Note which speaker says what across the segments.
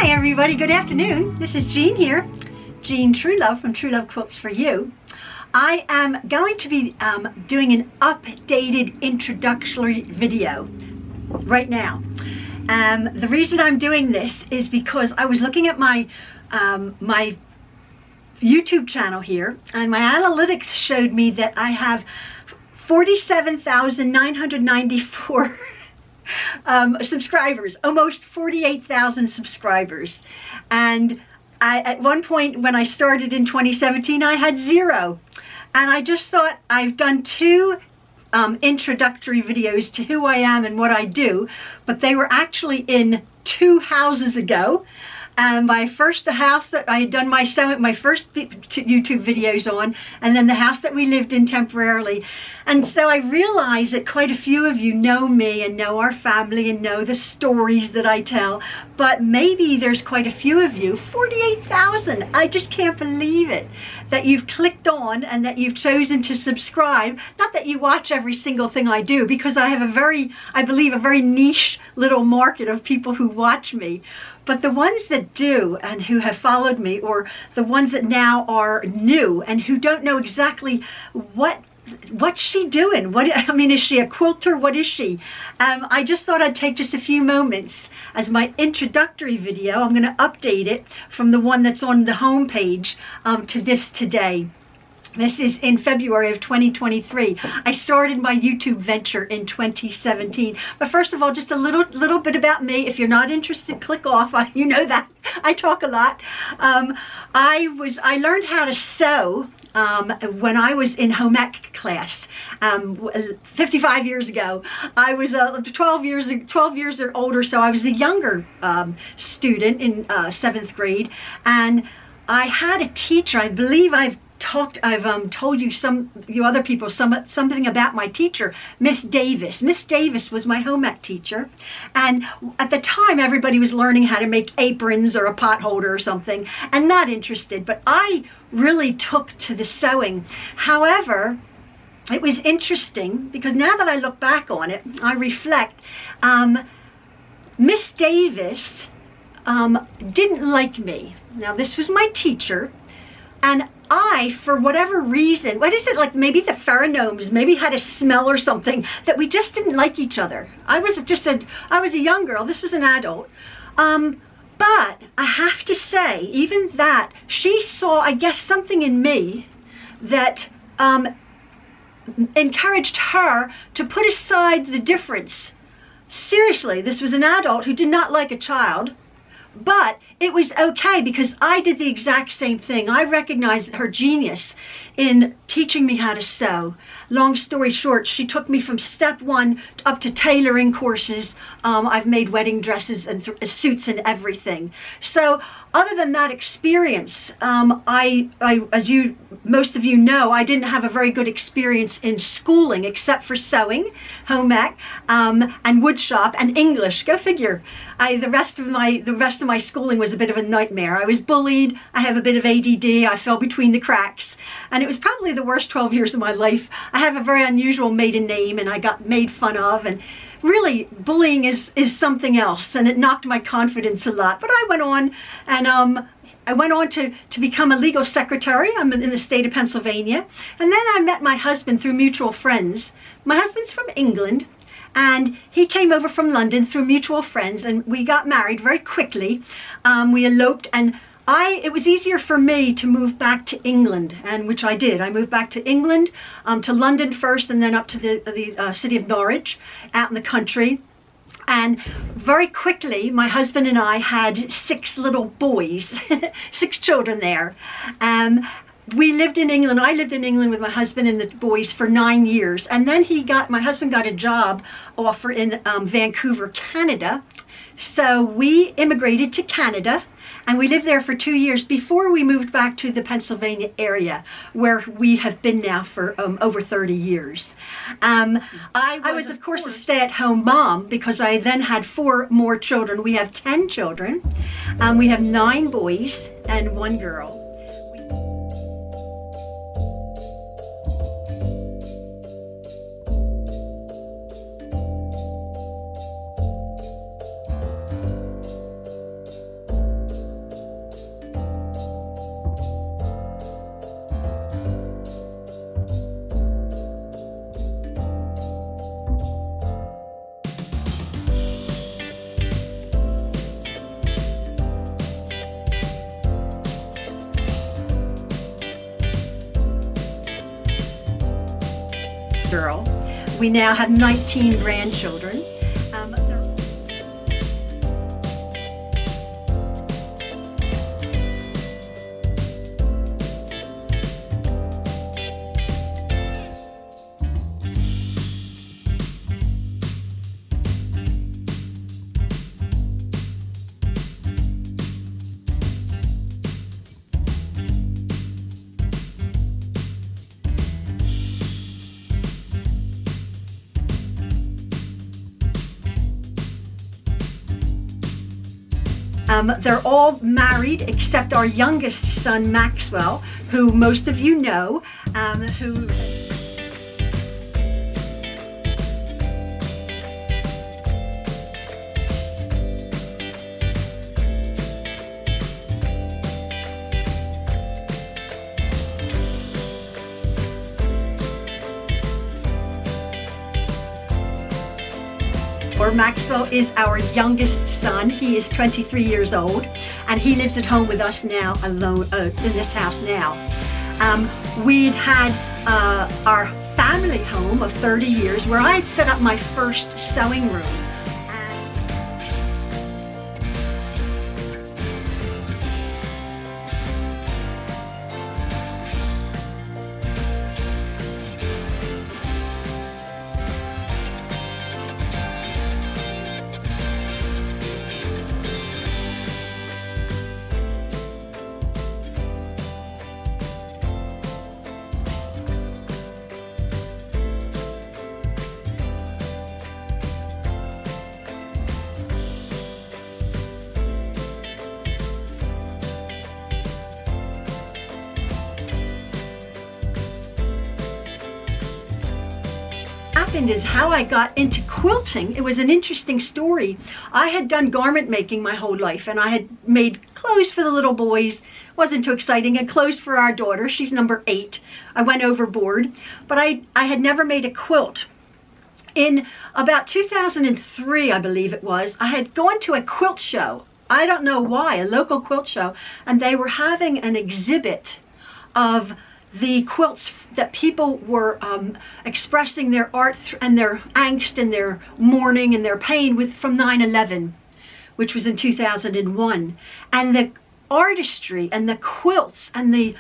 Speaker 1: Hi everybody, good afternoon. This is Jean here, Jean Truelove from Truelove Quilts for You. I am going to be doing an updated introductory video right now. The reason I'm doing this is because I was looking at my my YouTube channel here, and my analytics showed me that I have 47,994 subscribers, almost 48,000 subscribers. And at one point when I started in 2017, I had 0. And I just thought, I've done 2 introductory videos to who I am and what I do, but they were actually in 2 houses ago. The house that I had done my first YouTube videos on, and then the house that we lived in temporarily. And so I realized that quite a few of you know me and know our family and know the stories that I tell, but maybe there's quite a few of you, 48,000, I just can't believe it, that you've clicked on and that you've chosen to subscribe. Not that you watch every single thing I do, because I have I believe a very niche little market of people who watch me. But the ones that do and who have followed me, or the ones that now are new and who don't know exactly what's she doing? Is she a quilter? What is she? I just thought I'd take just a few moments as my introductory video. I'm going to update it from the one that's on the home page to this today. This is in February of 2023. I started my YouTube venture in 2017. But first of all, just a little bit about me. If you're not interested, click off. You know that I talk a lot. I learned how to sew when I was in home ec class 55 years ago. I was 12 years or older, so I was a younger student in 7th grade, and I had a teacher. I believe I've told you other people something about my teacher, Miss Davis. Miss Davis was my home ec teacher, and at the time everybody was learning how to make aprons or a pot holder or something, and not interested, but I really took to the sewing. However, it was interesting because now that I look back on it, I reflect, Miss Davis didn't like me. Now, this was my teacher, and I, for whatever reason, what is it, like maybe the pheromones maybe had a smell or something, that we just didn't like each other. I was a young girl, this was an adult. But I have to say, even that, she saw, I guess, something in me that encouraged her to put aside the difference. Seriously, this was an adult who did not like a child. But it was okay because I did the exact same thing. I recognized her genius in teaching me how to sew. Long story short, she took me from step 1 up to tailoring courses. I've made wedding dresses and suits and everything. So other than that experience, as most of you know, I didn't have a very good experience in schooling except for sewing, home ec, and wood shop and English. Go figure. The rest of my schooling was a bit of a nightmare. I was bullied. I have a bit of ADD. I fell between the cracks, and it was probably the worst 12 years of my life. I have a very unusual maiden name, and I got made fun of, and really bullying is something else, and it knocked my confidence a lot. But I went on, and I went on to become a legal secretary. I'm in the state of Pennsylvania, and then I met my husband through mutual friends. My husband's from England, and he came over from London through mutual friends, and we got married very quickly. We eloped, and it was easier for me to move back to England, and which I did. I moved back to England, to London first, and then up to the city of Norwich, out in the country. And very quickly, my husband and I had 6 little boys, 6 children there. We lived in England. I lived in England with my husband and the boys for 9 years. And then my husband got a job offer in Vancouver, Canada. So we immigrated to Canada, and we lived there for 2 years before we moved back to the Pennsylvania area, where we have been now for over 30 years. I was, of course, a stay-at-home mom because I then had 4 more children. We have 10 children. We have 9 boys and 1 girl. oldest girl. We now have 19 grandchildren. They're all married except our youngest son, Maxwell, who most of you know, who Maxwell is our youngest son. He is 23 years old, and he lives at home with us now, alone in this house now. We'd had our family home of 30 years where I had set up my first sewing room. Is how I got into quilting. It was an interesting story. I had done garment making my whole life, and I had made clothes for the little boys. Wasn't too exciting, and clothes for our daughter. She's number 8. I went overboard, but I had never made a quilt. In about 2003, I believe it was, I had gone to a quilt show. I don't know why, a local quilt show, and they were having an exhibit of the quilts that people were expressing their art and their angst and their mourning and their pain with from 9/11, which was in 2001, and the artistry and the quilts and the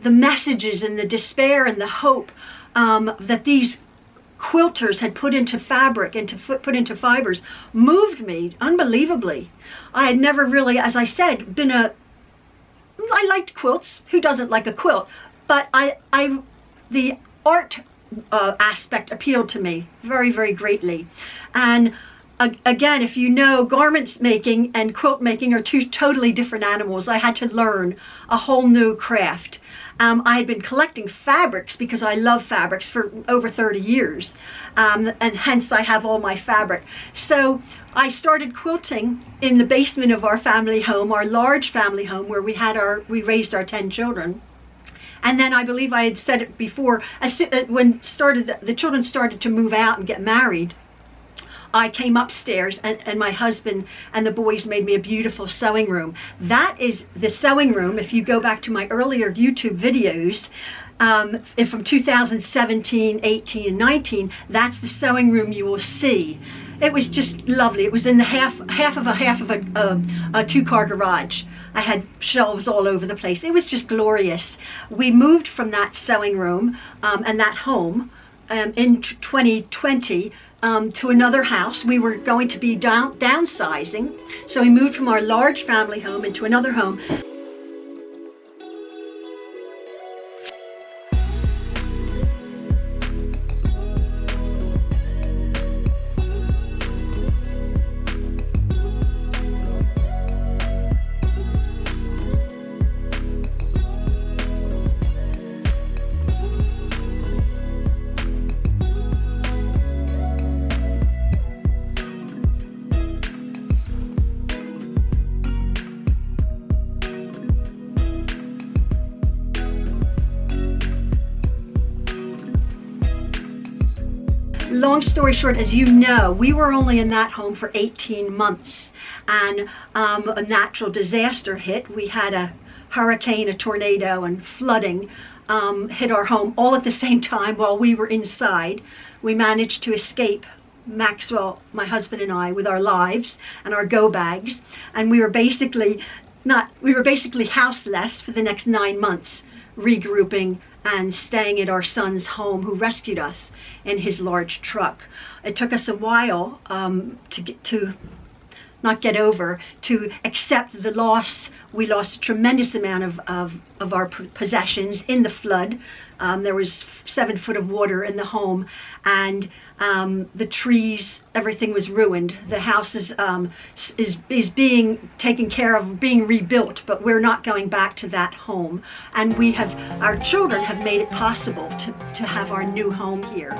Speaker 1: messages and the despair and the hope that these quilters had put into fabric and put into fibers moved me unbelievably. I had never really, as I said, I liked quilts. Who doesn't like a quilt? But the art aspect appealed to me very, very greatly. And again, if you know, garment making and quilt making are two totally different animals. I had to learn a whole new craft. I had been collecting fabrics because I love fabrics for over 30 years, and hence I have all my fabric. So I started quilting in the basement of our family home, our large family home, where we raised our 10 children. And then I believe I had said it before, when the children started to move out and get married, I came upstairs and my husband and the boys made me a beautiful sewing room. That is the sewing room. If you go back to my earlier YouTube videos, from 2017, 18, and 19, that's the sewing room you will see. It was just lovely. It was in the half of a two-car garage. I had shelves all over the place. It was just glorious. We moved from that sewing room and that home in 2020 to another house. We were going to be downsizing, so we moved from our large family home into another home. Long story short, as you know, we were only in that home for 18 months, and a natural disaster hit. We had a hurricane, a tornado, and flooding hit our home all at the same time while we were inside. We managed to escape, Maxwell, my husband and I, with our lives and our go bags, and we were basically houseless for the next 9 months, regrouping and staying at our son's home, who rescued us in his large truck. It took us a while to accept the loss. We lost a tremendous amount of our possessions in the flood. There was 7 foot of water in the home, and the trees, everything was ruined. The house is being taken care of, being rebuilt, but we're not going back to that home. And our children have made it possible to have our new home here.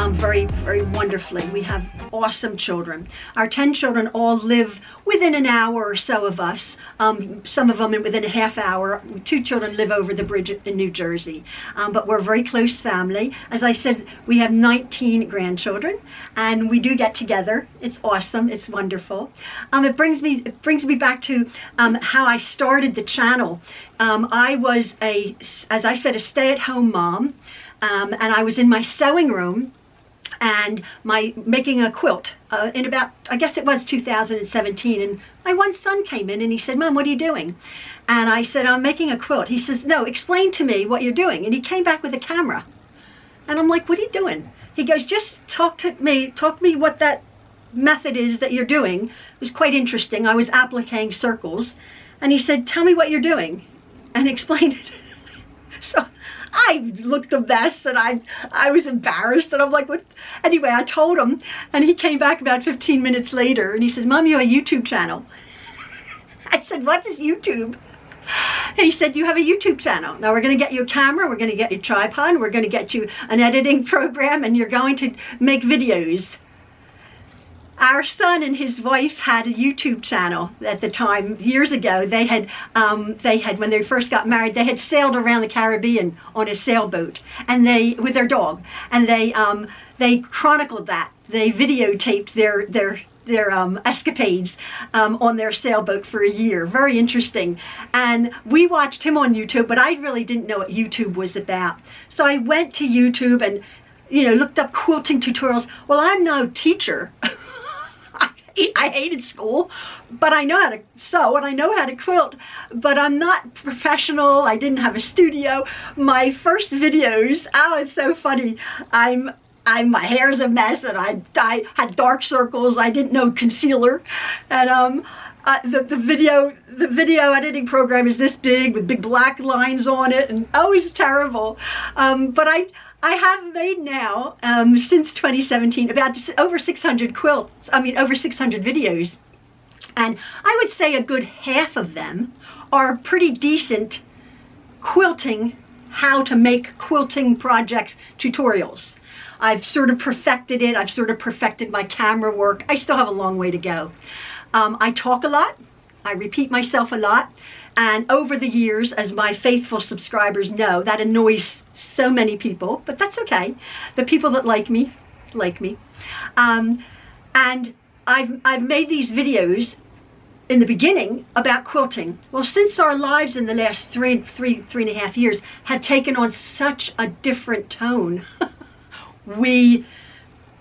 Speaker 1: Very, very wonderfully. We have awesome children. Our 10 children all live within an hour or so of us. Some of them within a half hour. 2 children live over the bridge in New Jersey. But we're a very close family. As I said, we have 19 grandchildren, and we do get together. It's awesome. It's wonderful. It brings me back to how I started the channel. I was as I said, a stay-at-home mom, and I was in my sewing room and making a quilt in about, I guess it was 2017, and my one son came in and he said, "Mom, what are you doing?" And I said, "I'm making a quilt." He says, "No, explain to me what you're doing." And he came back with a camera, and I'm like, "What are you doing?" He goes, "Just talk to me what that method is that you're doing." It was quite interesting. I was appliquing circles, and he said, "Tell me what you're doing," and explain it. So I looked a mess, and I was embarrassed, and I'm like, "What?" Anyway, I told him, and he came back about 15 minutes later, and he says, "Mom, you have a YouTube channel." I said, "What is YouTube?" He said, "You have a YouTube channel. Now we're going to get you a camera, we're going to get you a tripod, and we're going to get you an editing program, and you're going to make videos." Our son and his wife had a YouTube channel at the time. Years ago, they had when they first got married, they had sailed around the Caribbean on a sailboat, and with their dog, and they chronicled that. They videotaped their escapades on their sailboat for a year. Very interesting. And we watched him on YouTube, but I really didn't know what YouTube was about. So I went to YouTube and looked up quilting tutorials. Well, I'm no teacher. I hated school, but I know how to sew and I know how to quilt, but I'm not professional. I didn't have a studio. My first videos, it's so funny. My hair's a mess, and I had dark circles. I didn't know concealer, and the video editing program is this big with big black lines on it, and it's terrible. But I have made now, since 2017, about over 600 over 600 videos. And I would say a good half of them are pretty decent quilting, how to make quilting projects tutorials. I've sort of perfected it. I've sort of perfected my camera work. I still have a long way to go. I talk a lot. I repeat myself a lot. And over the years, as my faithful subscribers know, that annoys so many people, but that's okay. The people that like me, like me. And I've made these videos in the beginning about quilting. Well, since our lives in the last three and a half years have taken on such a different tone, we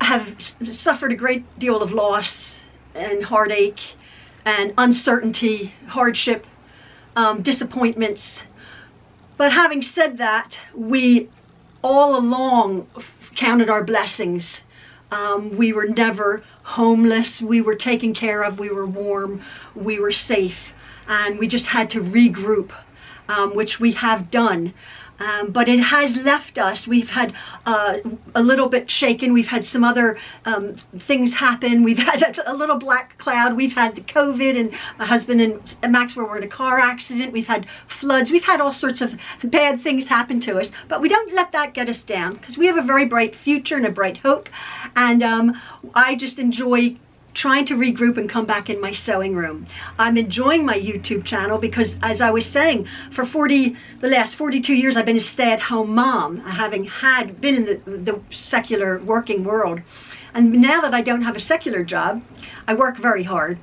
Speaker 1: have suffered a great deal of loss and heartache and uncertainty, hardship, disappointments. But having said that, we all along counted our blessings. We were never homeless. We were taken care of. We were warm. We were safe. And we just had to regroup, which we have done. But it has left us. We've had a little bit shaken. We've had some other things happen. We've had a little black cloud. We've had the COVID, and my husband and Maxwell were in a car accident. We've had floods. We've had all sorts of bad things happen to us. But we don't let that get us down, because we have a very bright future and a bright hope. And I just enjoy trying to regroup and come back in my sewing room. I'm enjoying my YouTube channel because, as I was saying, for the last 42 years I've been a stay-at-home mom, having been in the secular working world. And now that I don't have a secular job, I work very hard.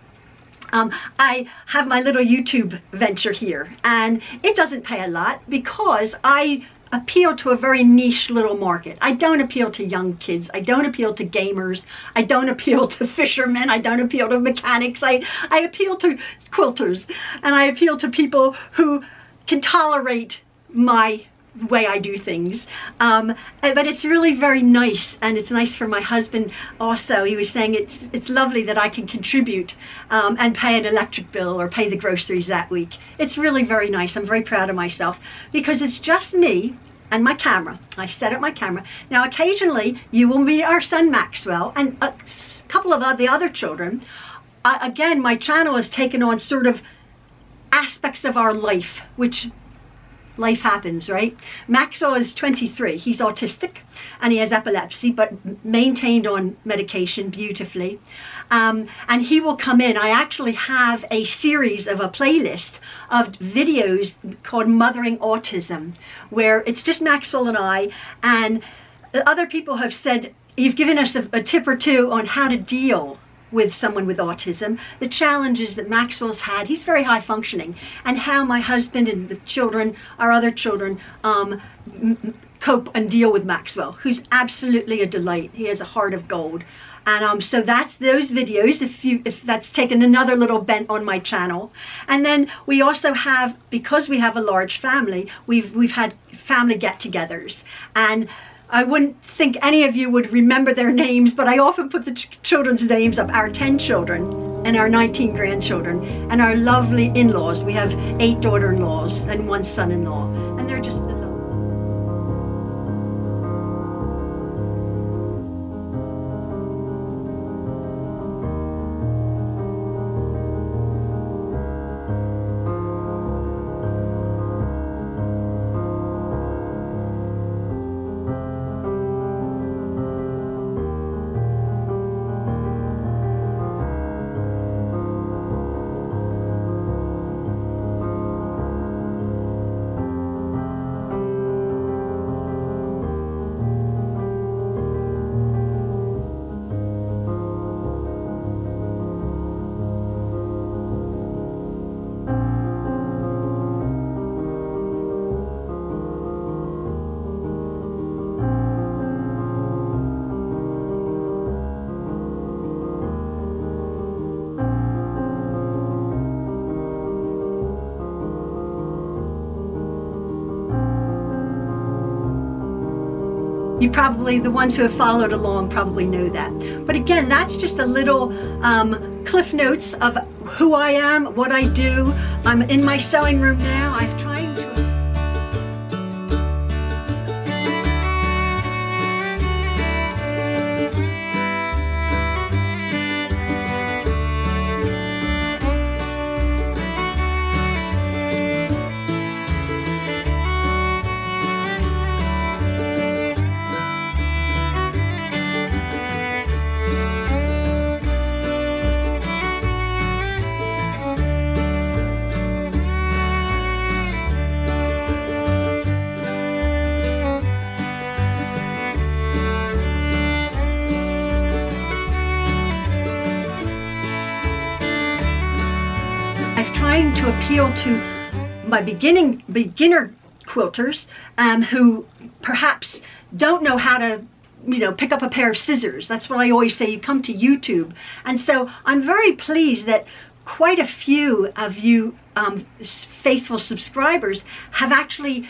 Speaker 1: I have my little YouTube venture here, and it doesn't pay a lot because I appeal to a very niche little market. I don't appeal to young kids. I don't appeal to gamers. I don't appeal to fishermen. I don't appeal to mechanics. I appeal to quilters, and I appeal to people who can tolerate my way I do things. But it's really very nice, and it's nice for my husband also. He was saying it's lovely that I can contribute and pay an electric bill or pay the groceries that week. It's really very nice. I'm very proud of myself because it's just me and my camera. I set up my camera. Now occasionally you will meet our son Maxwell and a couple of the other children. Again, my channel has taken on sort of aspects of our life, which life happens, right? Maxwell is 23. He's autistic and he has epilepsy, but maintained on medication beautifully. And he will come in. I actually have a series of a playlist of videos called Mothering Autism, where it's just Maxwell and I, and other people have said, you've given us a tip or two on how to deal with someone with autism, the challenges that Maxwell's had. He's very high functioning, and how my husband and the children, our other children, cope and deal with Maxwell, who's absolutely a delight. He has a heart of gold. And so that's those videos, if that's taken another little bent on my channel. And then we also have, because we have a large family, we've had family get-togethers, and I wouldn't think any of you would remember their names, but I often put the children's names up, our 10 children and our 19 grandchildren and our lovely in-laws. We have 8 daughter-in-laws and 1 son-in-law, and they're just the love. You probably, the ones who have followed along probably know that. But again, that's just a little cliff notes of who I am, what I do. I'm in my sewing room now. I've tried to... trying to appeal to my beginner quilters who perhaps don't know how to pick up a pair of scissors. That's what I always say, you come to YouTube. And so I'm very pleased that quite a few of you faithful subscribers have actually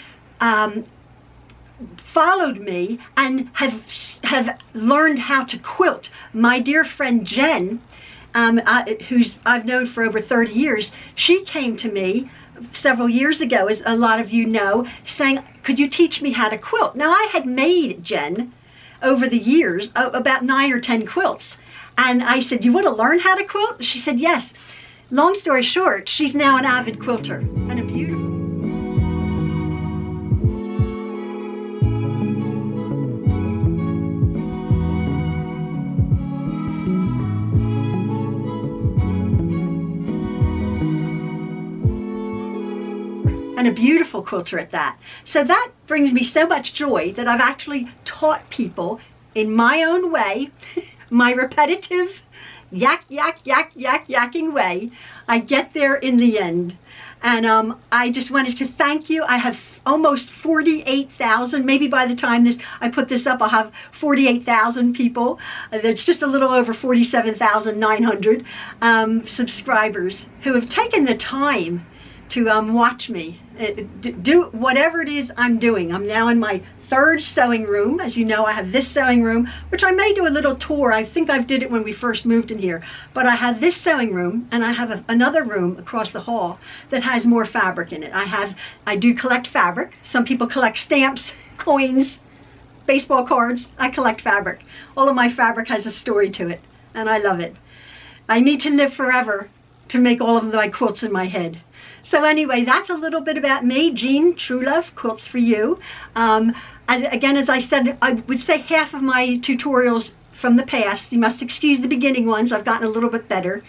Speaker 1: followed me and have learned how to quilt. My dear friend Jen, who's I've known for over 30 years, she came to me several years ago, as a lot of you know, saying, could you teach me how to quilt? Now, I had made, Jen, over the years, about 9 or 10 quilts. And I said, you want to learn how to quilt? She said, yes. Long story short, she's now an avid quilter and a beautiful. And a beautiful quilter at that. So that brings me so much joy that I've actually taught people in my own way, my repetitive yakking way. I get there in the end. And I just wanted to thank you. I have almost 48,000. Maybe by the time I put this up, I'll have 48,000 people. It's just a little over 47,900 subscribers who have taken the time to watch me do whatever it is I'm doing. I'm now in my 3rd sewing room. As you know, I have this sewing room, which I may do a little tour. I think I did it when we first moved in here. But I have this sewing room, and I have another room across the hall that has more fabric in it. I do collect fabric. Some people collect stamps, coins, baseball cards. I collect fabric. All of my fabric has a story to it, and I love it. I need to live forever to make all of my quilts in my head. So anyway, that's a little bit about me, Jean Truelove, Quilts for You. Again, as I said, I would say half of my tutorials from the past. You must excuse the beginning ones. I've gotten a little bit better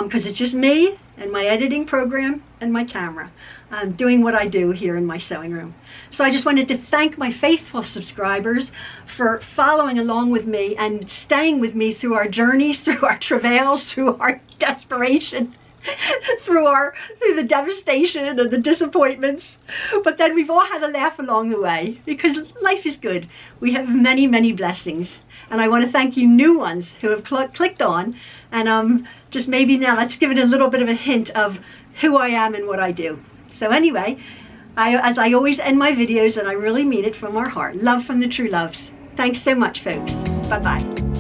Speaker 1: because it's just me and my editing program and my camera doing what I do here in my sewing room. So I just wanted to thank my faithful subscribers for following along with me and staying with me through our journeys, through our travails, through our desperation. through the devastation and the disappointments, but then we've all had a laugh along the way because life is good. We have many, many blessings, and I want to thank you new ones who have clicked on, and just maybe now let's give it a little bit of a hint of who I am and what I do. So anyway, as I always end my videos, and I really mean it from our heart, love from the Trueloves. Thanks so much, folks. Bye-bye.